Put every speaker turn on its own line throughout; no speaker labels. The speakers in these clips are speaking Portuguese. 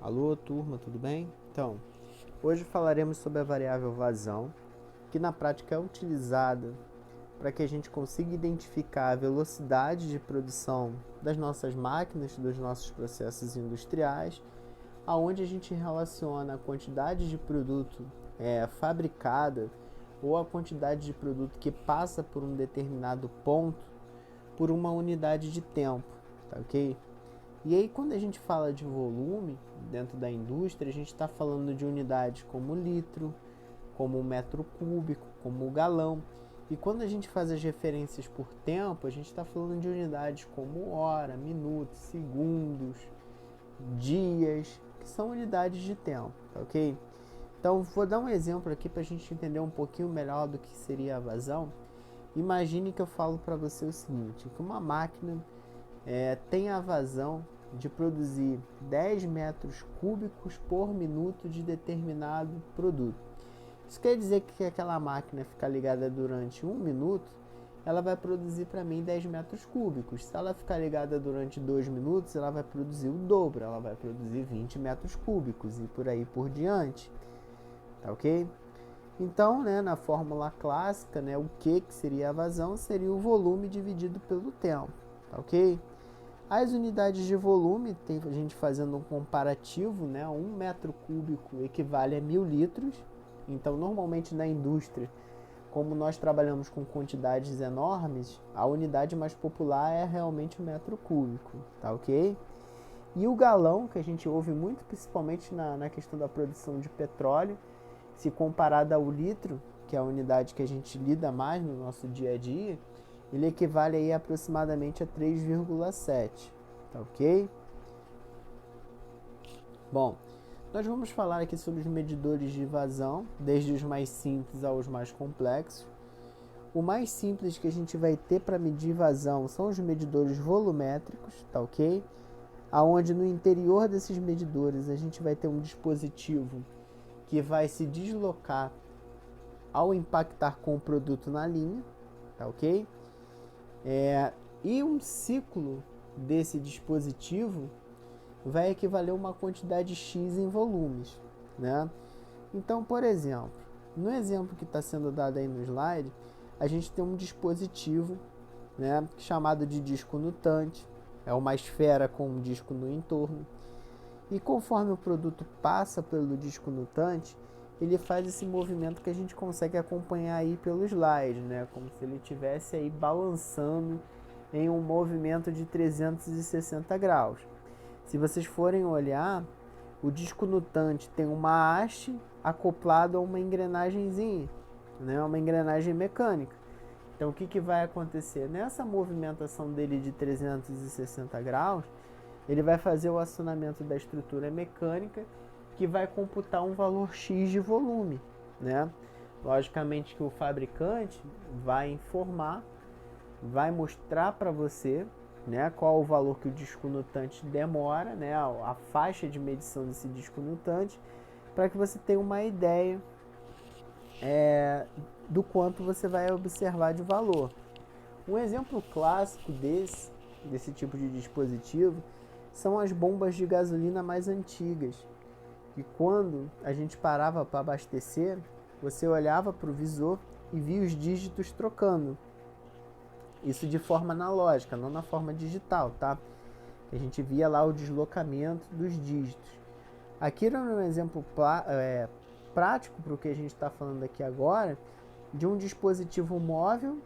Alô, turma, tudo bem? Então, hoje falaremos sobre a variável vazão, que na prática é utilizada para que a gente consiga identificar a velocidade de produção das nossas máquinas, dos nossos processos industriais, aonde a gente relaciona a quantidade de produto fabricada ou a quantidade de produto que passa por um determinado ponto por uma unidade de tempo, tá ok? E aí, quando a gente fala de volume dentro da indústria, a gente está falando de unidades como litro, como metro cúbico, como galão. E quando a gente faz as referências por tempo, a gente está falando de unidades como hora, minutos, segundos, dias, que são unidades de tempo, tá ok? Então, vou dar um exemplo aqui para a gente entender um pouquinho melhor do que seria a vazão. Imagine que eu falo para você o seguinte, que uma máquina tem a vazão de produzir 10 metros cúbicos por minuto de determinado produto. Isso quer dizer que aquela máquina ficar ligada durante 1 minuto, ela vai produzir para mim 10 metros cúbicos. Se ela ficar ligada durante 2 minutos, ela vai produzir o dobro, ela vai produzir 20 metros cúbicos e por aí por diante. Tá ok? Então, na fórmula clássica, o que seria a vazão? Seria o volume dividido pelo tempo. Tá ok? As unidades de volume, tem a gente fazendo um comparativo, 1 metro cúbico equivale a 1000 litros. Então, normalmente na indústria, como nós trabalhamos com quantidades enormes, a unidade mais popular é realmente o metro cúbico, tá ok? E o galão, que a gente ouve muito, principalmente na questão da produção de petróleo, se comparado ao litro, que é a unidade que a gente lida mais no nosso dia a dia, ele equivale aí aproximadamente a 3,7, tá ok? Bom, nós vamos falar aqui sobre os medidores de vazão, desde os mais simples aos mais complexos. O mais simples que a gente vai ter para medir vazão são os medidores volumétricos, tá ok? Aonde no interior desses medidores a gente vai ter um dispositivo que vai se deslocar ao impactar com o produto na linha, tá ok? E um ciclo desse dispositivo vai equivaler a uma quantidade X em volumes, né? Então, por exemplo, no exemplo que está sendo dado aí no slide, a gente tem um dispositivo, chamado de disco nutante, é uma esfera com um disco no entorno, e conforme o produto passa pelo disco nutante, ele faz esse movimento que a gente consegue acompanhar aí pelo slide, como se ele estivesse aí balançando em um movimento de 360 graus. Se vocês forem olhar, o disco nutante tem uma haste acoplada a uma engrenagemzinha, uma engrenagem mecânica. Então, o que vai acontecer? Nessa movimentação dele de 360 graus, ele vai fazer o acionamento da estrutura mecânica, que vai computar um valor X de volume, Logicamente que o fabricante vai informar, vai mostrar para você, qual o valor que o disco nutante demora, a faixa de medição desse disco nutante, para que você tenha uma ideia do quanto você vai observar de valor. Um exemplo clássico desse tipo de dispositivo são as bombas de gasolina mais antigas, que quando a gente parava para abastecer, você olhava para o visor e via os dígitos trocando. Isso de forma analógica, não na forma digital, tá? A gente via lá o deslocamento dos dígitos. Aqui era um exemplo prático para o que a gente está falando aqui agora, de um dispositivo móvel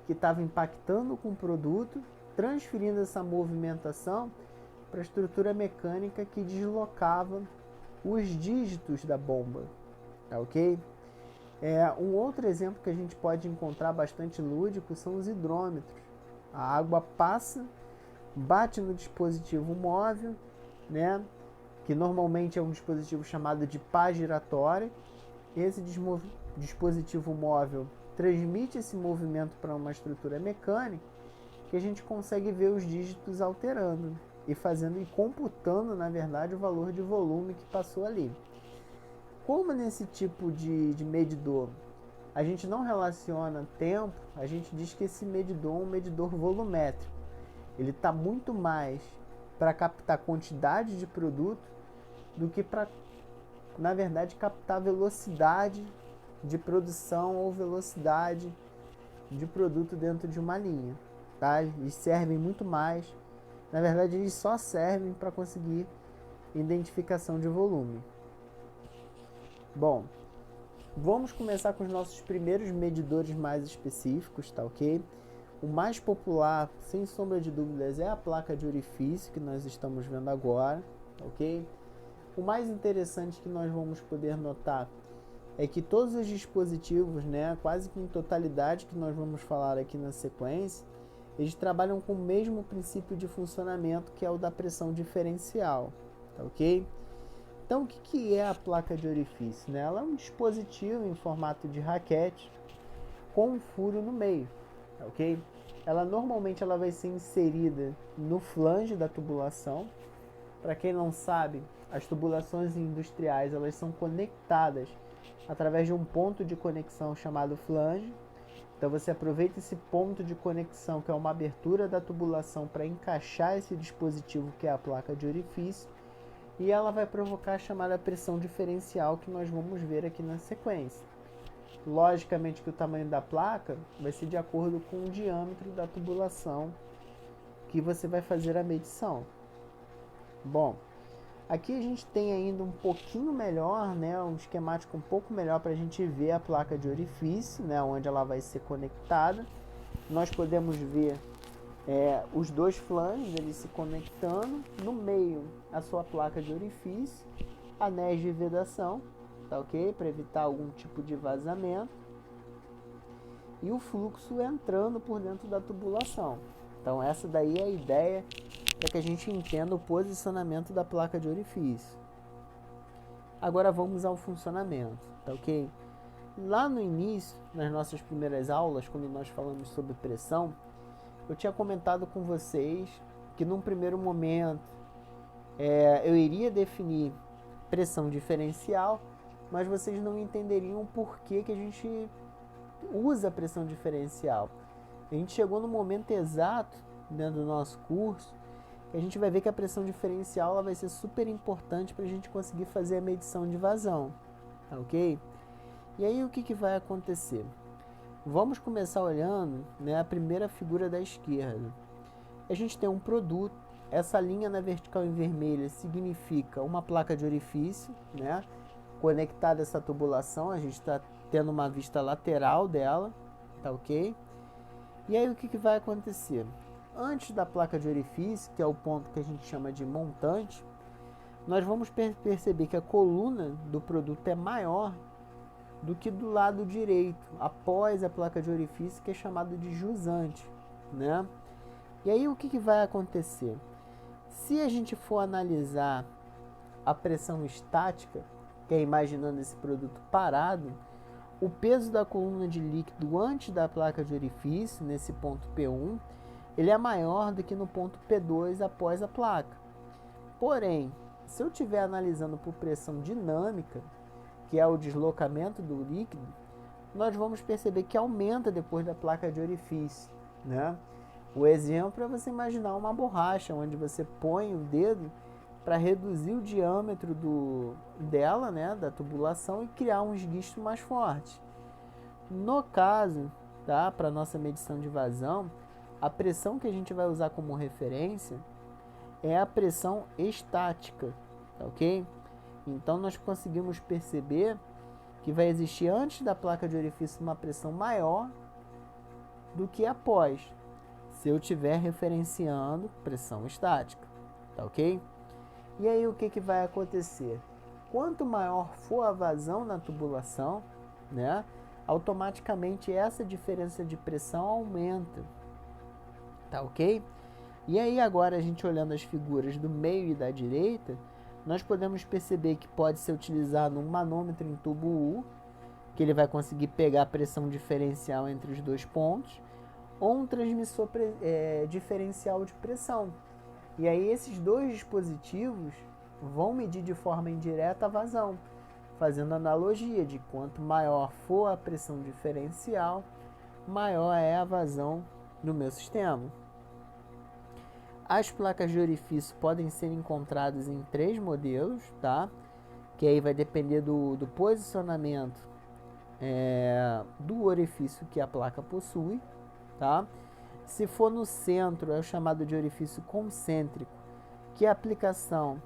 que estava impactando com o produto, transferindo essa movimentação para a estrutura mecânica que deslocava os dígitos da bomba, tá ok? Um outro exemplo que a gente pode encontrar bastante lúdico são os hidrômetros. A água passa, bate no dispositivo móvel, que normalmente é um dispositivo chamado de pá giratória. Esse dispositivo móvel transmite esse movimento para uma estrutura mecânica que a gente consegue ver os dígitos alterando e fazendo e computando, na verdade, o valor de volume que passou ali. Como nesse tipo de medidor a gente não relaciona tempo, a gente diz que esse medidor é um medidor volumétrico. Ele está muito mais para captar quantidade de produto do que para, na verdade, captar velocidade de produção ou velocidade de produto dentro de uma linha, tá? Eles servem muito mais, na verdade eles só servem para conseguir identificação de volume. Bom, vamos começar com os nossos primeiros medidores mais específicos, tá ok? O mais popular, sem sombra de dúvidas, é a placa de orifício que nós estamos vendo agora, tá ok? O mais interessante que nós vamos poder notar é que todos os dispositivos, né, quase que em totalidade que nós vamos falar aqui na sequência, eles trabalham com o mesmo princípio de funcionamento, que é o da pressão diferencial, tá ok? Então, o que é a placa de orifício? Né? Ela é um dispositivo em formato de raquete com um furo no meio, tá ok? Ela normalmente vai ser inserida no flange da tubulação. Para quem não sabe, as tubulações industriais elas são conectadas através de um ponto de conexão chamado flange. Então você aproveita esse ponto de conexão, que é uma abertura da tubulação, para encaixar esse dispositivo que é a placa de orifício, e ela vai provocar a chamada pressão diferencial, que nós vamos ver aqui na sequência. Logicamente que o tamanho da placa vai ser de acordo com o diâmetro da tubulação que você vai fazer a medição. Bom, aqui a gente tem ainda um pouquinho melhor, né, um esquemático um pouco melhor para a gente ver a placa de orifício, né, onde ela vai ser conectada. Nós podemos ver os dois flanges eles se conectando, no meio a sua placa de orifício, anéis de vedação, tá ok? Para evitar algum tipo de vazamento, e o fluxo entrando por dentro da tubulação. Então essa daí é a ideia para que a gente entenda o posicionamento da placa de orifício. Agora vamos ao funcionamento, tá ok? Lá no início, nas nossas primeiras aulas, quando nós falamos sobre pressão, eu tinha comentado com vocês que num primeiro momento eu iria definir pressão diferencial, mas vocês não entenderiam por que a gente usa pressão diferencial. A gente chegou no momento exato dentro do nosso curso que a gente vai ver que a pressão diferencial ela vai ser super importante para a gente conseguir fazer a medição de vazão, tá ok? E aí o que vai acontecer? Vamos começar olhando, né, a primeira figura da esquerda. A gente tem um produto, essa linha na vertical em vermelho significa uma placa de orifício, né, conectada a essa tubulação. A gente está tendo uma vista lateral dela, tá ok? E aí o que vai acontecer? Antes da placa de orifício, que é o ponto que a gente chama de montante, nós vamos perceber que a coluna do produto é maior do que do lado direito, após a placa de orifício, que é chamado de jusante, né? E aí o que vai acontecer? Se a gente for analisar a pressão estática, que é imaginando esse produto parado, o peso da coluna de líquido antes da placa de orifício, nesse ponto P1, ele é maior do que no ponto P2 após a placa. Porém, se eu estiver analisando por pressão dinâmica, que é o deslocamento do líquido, nós vamos perceber que aumenta depois da placa de orifício, né? O exemplo é você imaginar uma borracha, onde você põe o dedo para reduzir o diâmetro dela, né, da tubulação, e criar um esguicho mais forte. No caso, tá, para nossa medição de vazão, a pressão que a gente vai usar como referência é a pressão estática, tá ok? Então nós conseguimos perceber que vai existir antes da placa de orifício uma pressão maior do que após, se eu estiver referenciando pressão estática, tá ok? E aí o que vai acontecer? Quanto maior for a vazão na tubulação, né, automaticamente essa diferença de pressão aumenta, tá ok? E aí agora a gente olhando as figuras do meio e da direita, nós podemos perceber que pode ser utilizado um manômetro em tubo U, que ele vai conseguir pegar a pressão diferencial entre os dois pontos, ou um transmissor diferencial de pressão. E aí esses dois dispositivos vão medir de forma indireta a vazão, fazendo analogia de quanto maior for a pressão diferencial, maior é a vazão do meu sistema. As placas de orifício podem ser encontradas em 3 modelos, tá? Que aí vai depender do posicionamento do orifício que a placa possui, tá? Se for no centro, é o chamado de orifício concêntrico, que a aplicação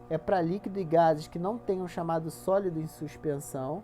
é para líquido e gases que não tenham chamado sólido em suspensão,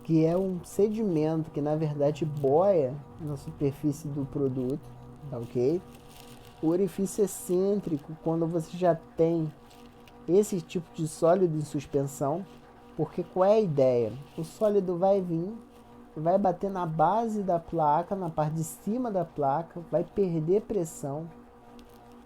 que é um sedimento que na verdade boia na superfície do produto, tá ok? O orifício excêntrico, quando você já tem esse tipo de sólido em suspensão, porque qual é a ideia? O sólido vai vir, vai bater na base da placa, na parte de cima da placa, vai perder pressão,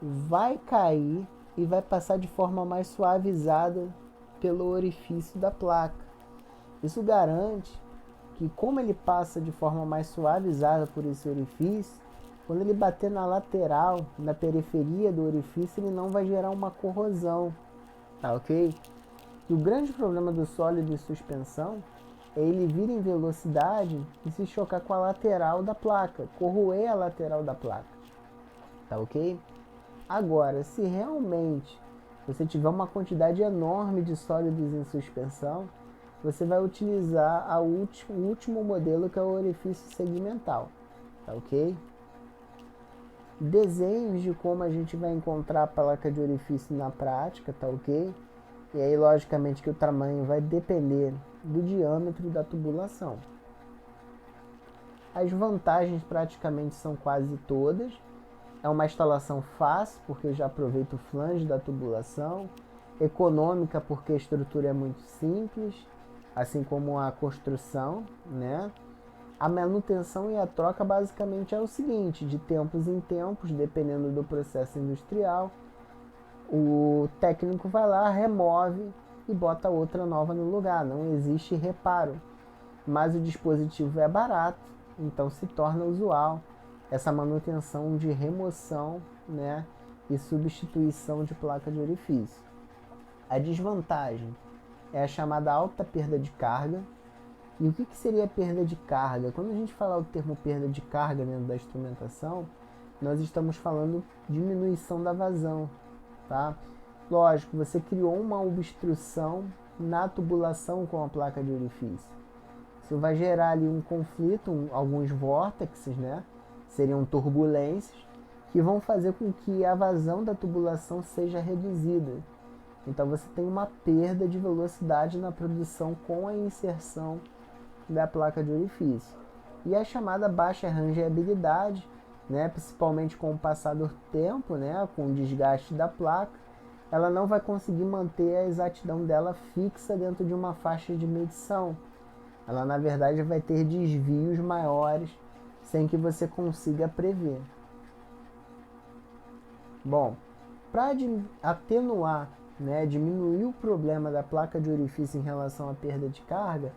vai cair e vai passar de forma mais suavizada pelo orifício da placa. Isso garante que, como ele passa de forma mais suavizada por esse orifício, quando ele bater na lateral, na periferia do orifício, ele não vai gerar uma corrosão, tá ok? E o grande problema do sólido em suspensão é ele vir em velocidade e se chocar com a lateral da placa, corroer a lateral da placa, tá ok? Agora, se realmente você tiver uma quantidade enorme de sólidos em suspensão, você vai utilizar o último modelo, que é o orifício segmental, tá ok? Desenhos de como a gente vai encontrar a placa de orifício na prática, tá ok? E aí, logicamente, que o tamanho vai depender do diâmetro da tubulação. As vantagens praticamente são quase todas. É uma instalação fácil, porque eu já aproveito o flange da tubulação. Econômica, porque a estrutura é muito simples, assim como a construção, né? A manutenção e a troca basicamente é o seguinte: de tempos em tempos, dependendo do processo industrial, o técnico vai lá, remove e bota outra nova no lugar. Não existe reparo, mas o dispositivo é barato, então se torna usual essa manutenção de remoção, né, e substituição de placa de orifício. A desvantagem é a chamada alta perda de carga. E o que seria perda de carga? Quando a gente fala o termo perda de carga dentro da instrumentação, nós estamos falando diminuição da vazão, tá? Lógico, você criou uma obstrução na tubulação com a placa de orifício. Isso vai gerar ali um conflito, alguns vórtices, né? Seriam turbulências, que vão fazer com que a vazão da tubulação seja reduzida. Então você tem uma perda de velocidade na produção com a inserção da placa de orifício. E a chamada baixa rangeabilidade, né, principalmente com o passar do tempo, né, com o desgaste da placa, ela não vai conseguir manter a exatidão dela fixa dentro de uma faixa de medição. Ela, na verdade, vai ter desvios maiores sem que você consiga prever. Bom, para atenuar, né, diminuir o problema da placa de orifício em relação à perda de carga,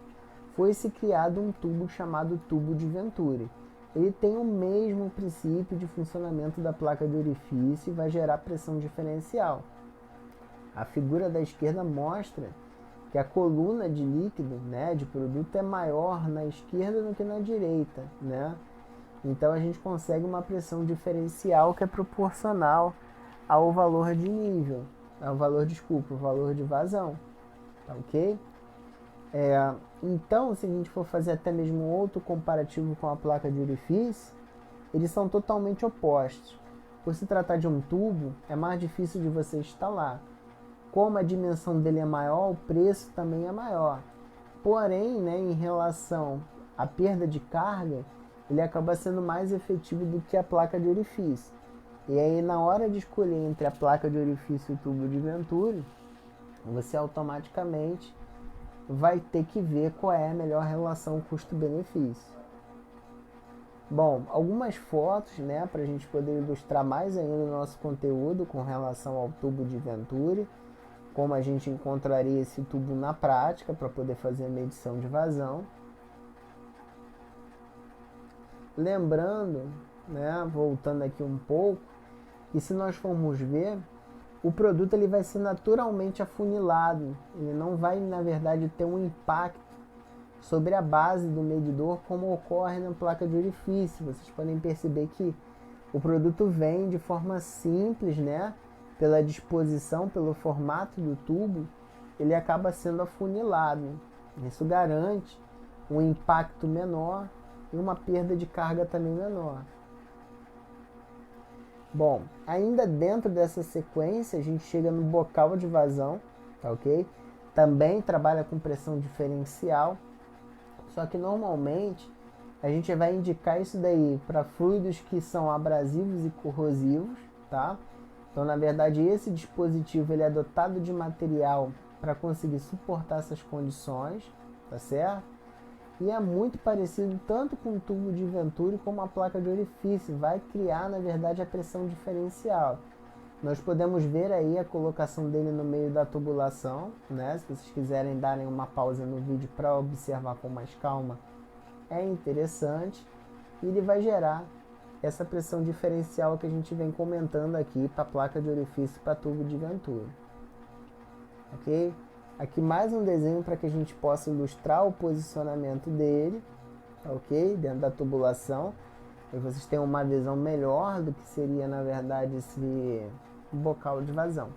foi-se criado um tubo chamado tubo de Venturi. Ele tem o mesmo princípio de funcionamento da placa de orifício e vai gerar pressão diferencial. A figura da esquerda mostra que a coluna de líquido, né, de produto, é maior na esquerda do que na direita, né? Então a gente consegue uma pressão diferencial que é proporcional ao valor de nível, ao valor, desculpa, o valor de vazão, tá ok? Então, se a gente for fazer até mesmo outro comparativo com a placa de orifício, eles são totalmente opostos. Por se tratar de um tubo, é mais difícil de você instalar. Como a dimensão dele é maior, o preço também é maior. Porém, né, em relação à perda de carga, ele acaba sendo mais efetivo do que a placa de orifício. E aí, na hora de escolher entre a placa de orifício e o tubo de Venturi, você automaticamente vai ter que ver qual é a melhor relação custo-benefício. Bom, algumas fotos, né, para a gente poder ilustrar mais ainda o nosso conteúdo com relação ao tubo de Venturi, como a gente encontraria esse tubo na prática para poder fazer a medição de vazão. Lembrando, né, voltando aqui um pouco, que se nós formos ver, o produto ele vai ser naturalmente afunilado, ele não vai, na verdade, ter um impacto sobre a base do medidor como ocorre na placa de orifício. Vocês podem perceber que O produto vem de forma simples, né? Pela disposição, pelo formato do tubo, ele acaba sendo afunilado. Isso garante um impacto menor e uma perda de carga também menor. Bom, ainda dentro dessa sequência, a gente chega no bocal de vazão, tá ok? Também trabalha com pressão diferencial, só que normalmente a gente vai indicar isso daí para fluidos que são abrasivos e corrosivos, tá? Então, na verdade, esse dispositivo ele é dotado de material para conseguir suportar essas condições, tá certo? E é muito parecido tanto com o tubo de Venturi como a placa de orifício, vai criar, na verdade, a pressão diferencial. Nós podemos ver aí a colocação dele no meio da tubulação, né? Se vocês quiserem darem uma pausa no vídeo para observar com mais calma, é interessante. E ele vai gerar essa pressão diferencial que a gente vem comentando aqui para a placa de orifício para tubo de Venturi. Ok? Aqui mais um desenho para que a gente possa ilustrar o posicionamento dele, ok? Dentro da tubulação. E vocês tenham uma visão melhor do que seria, na verdade, esse bocal de vazão.